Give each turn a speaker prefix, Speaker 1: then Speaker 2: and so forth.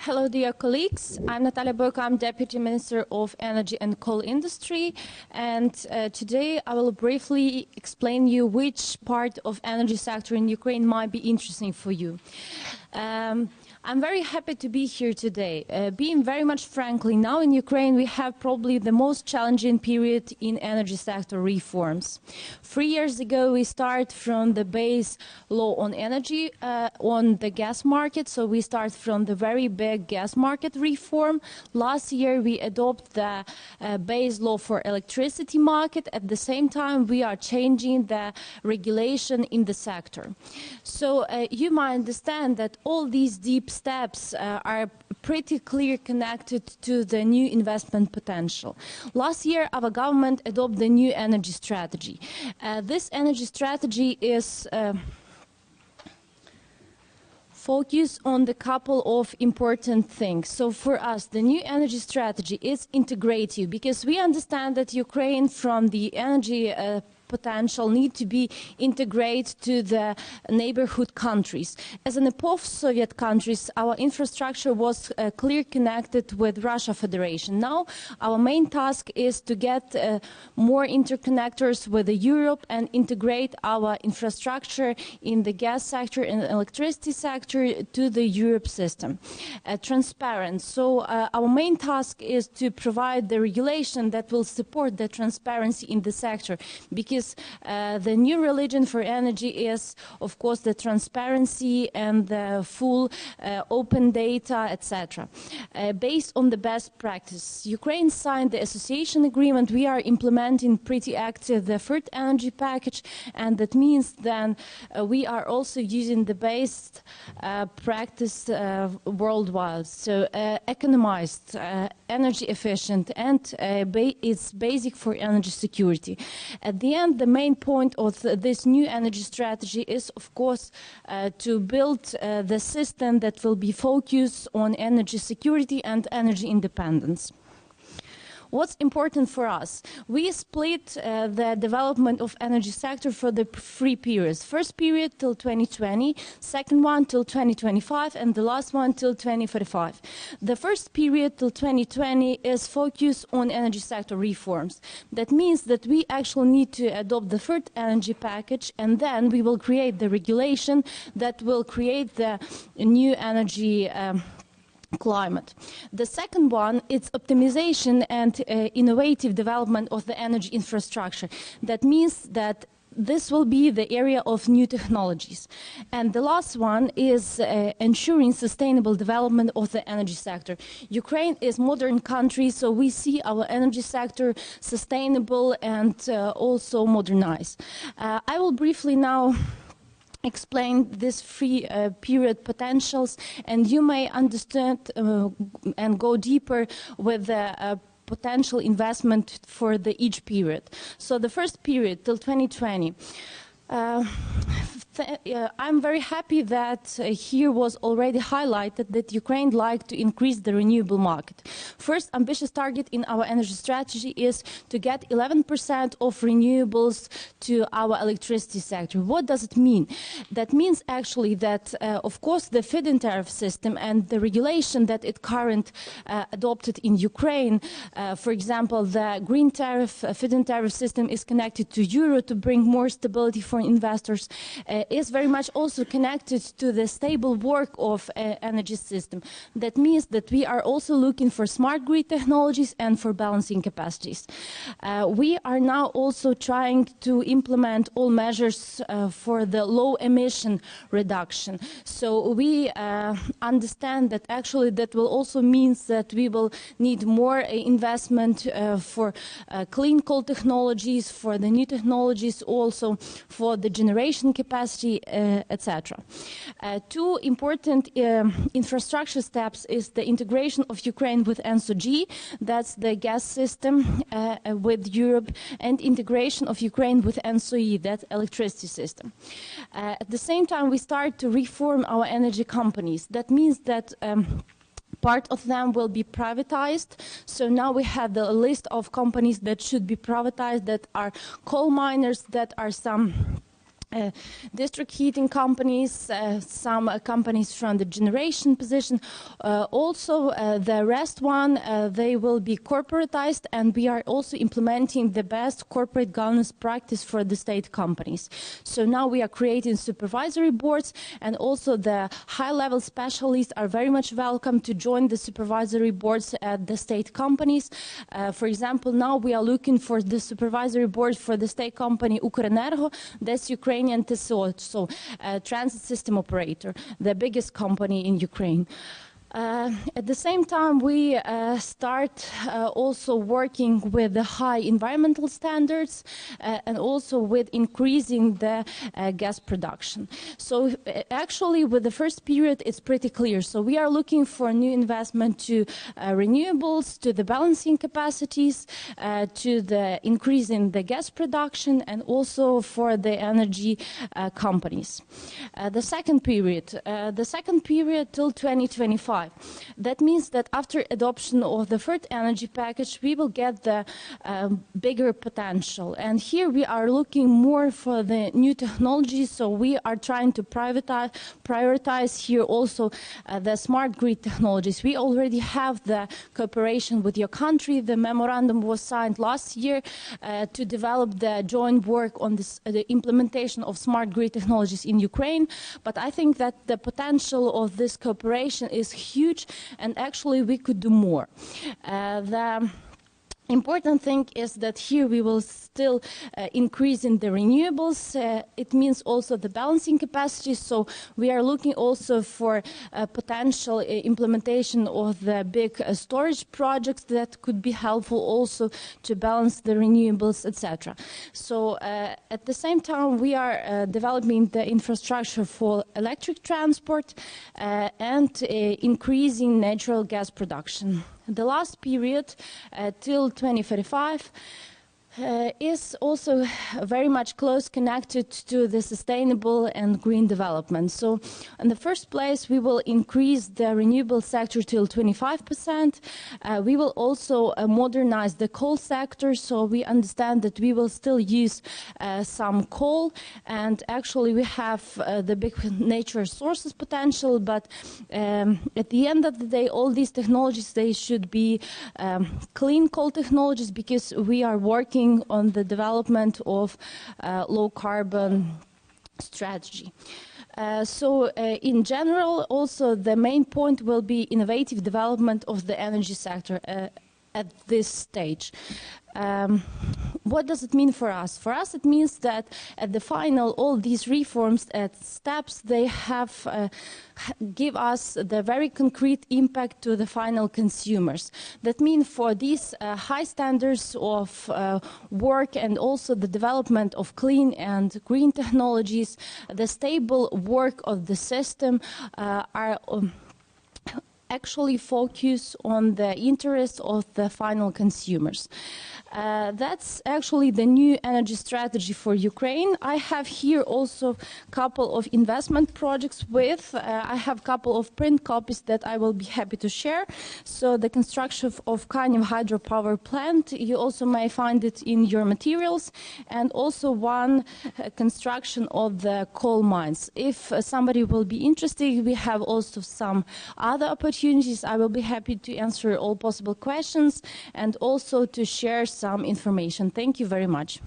Speaker 1: Hello, dear colleagues. I'm Nataliya Boyko. I'm Deputy Minister of Energy and Coal Industry. And today I will briefly explain you which part of energy sector in Ukraine might be interesting for you. I'm very happy to be here today. Being very much frankly, now in Ukraine we have probably the most challenging period in energy sector reforms. 3 years ago we start from the base law on energy on the gas market, so we start from the very big gas market reform. Last year we adopt the base law for electricity market. At the same time we are changing the regulation in the sector. So you might understand that all these deep steps are pretty clear connected to the new investment potential. Last year our government adopted the new energy strategy. This energy strategy is focused on the couple of important things. So for us, the new energy strategy is integrative because we understand that Ukraine from the energy potential need to be integrated to the neighborhood countries. As in the post-Soviet countries, our infrastructure was clearly connected with Russia Federation. Now our main task is to get more interconnectors with Europe and integrate our infrastructure in the gas sector and electricity sector to the Europe system. Transparent. So our main task is to provide the regulation that will support the transparency in the sector, because the new religion for energy is, of course, the transparency and the full open data, etc. Based on the best practice, Ukraine signed the association agreement. We are implementing pretty active the third energy package, and that means then we are also using the best practice worldwide. So economized, energy efficient, and it's basic for energy security. At the end, the main point of this new energy strategy is, of course, to build the system that will be focused on energy security and energy independence. What's important for us? We split the development of energy sector for the three periods. First period till 2020, second one till 2025, and the last one till 2045. The first period till 2020 is focused on energy sector reforms. That means that we actually need to adopt the third energy package, and then we will create the regulation that will create the new energy climate. The second one is optimization and innovative development of the energy infrastructure. That means that this will be the area of new technologies. And the last one is ensuring sustainable development of the energy sector. Ukraine is a modern country, so we see our energy sector sustainable and also modernized. I will briefly now explain these three period potentials, and you may understand and go deeper with the potential investment for each period. So the first period till 2020. I'm very happy that here was already highlighted that Ukraine like to increase the renewable market. First ambitious target in our energy strategy is to get 11% of renewables to our electricity sector. What does it mean? That means actually that, of course, the feed-in tariff system and the regulation that it currently adopted in Ukraine, for example, the green tariff, feed-in tariff system is connected to euro to bring more stability for investors, is very much also connected to the stable work of energy system. That means that we are also looking for smart grid technologies and for balancing capacities. We are now also trying to implement all measures for the low emission reduction. So we understand that actually that will also mean that we will need more investment for clean coal technologies, for the new technologies, also for the generation capacity, etc. Two important infrastructure steps is the integration of Ukraine with ENTSO-G, that's the gas system with Europe, and integration of Ukraine with ENTSO-E, that's electricity system. At the same time, we start to reform our energy companies. That means that part of them will be privatized. So now we have the list of companies that should be privatized, that are coal miners, that are some district heating companies, some companies from the generation position. Also, the rest one, they will be corporatized, and we are also implementing the best corporate governance practice for the state companies. So now we are creating supervisory boards, and also the high-level specialists are very much welcome to join the supervisory boards at the state companies. For example, now we are looking for the supervisory board for the state company Ukrenergo. That's Ukrainian TSO, so transit system operator, the biggest company in Ukraine. At the same time, we start also working with the high environmental standards and also with increasing the gas production. So actually, with the first period, it's pretty clear. So we are looking for new investment to renewables, to the balancing capacities, to the increase in the gas production, and also for the energy companies. The second period till 2025. That means that after adoption of the third energy package, we will get the bigger potential. And here we are looking more for the new technologies, so we are trying to prioritize here also the smart grid technologies. We already have the cooperation with your country. The memorandum was signed last year to develop the joint work on this, the implementation of smart grid technologies in Ukraine. But I think that the potential of this cooperation is huge, and actually we could do more. The important thing is that here we will still increase in the renewables. It means also the balancing capacity, so we are looking also for potential implementation of the big storage projects that could be helpful also to balance the renewables, etc. So at the same time, we are developing the infrastructure for electric transport and increasing natural gas production. The last period, till 2035, is also very much close connected to the sustainable and green development. So in the first place, we will increase the renewable sector till 25%. We will also modernize the coal sector, so we understand that we will still use some coal, and actually we have the big nature sources potential, but at the end of the day, all these technologies, they should be clean coal technologies, because we are working on the development of low carbon strategy. So in general, also the main point will be innovative development of the energy sector at this stage. What does it mean for us? For us, it means that at the final, all these reforms and steps, they have give us the very concrete impact to the final consumers. That means for these high standards of work and also the development of clean and green technologies, the stable work of the system are actually focus on the interests of the final consumers. That's actually the new energy strategy for Ukraine. I have here also a couple of investment projects with. I have a couple of print copies that I will be happy to share. So the construction of Kanyev hydropower plant, you also may find it in your materials, and also one construction of the coal mines. If somebody will be interested, we have also some other opportunities. I will be happy to answer all possible questions and also to share some information. Thank you very much.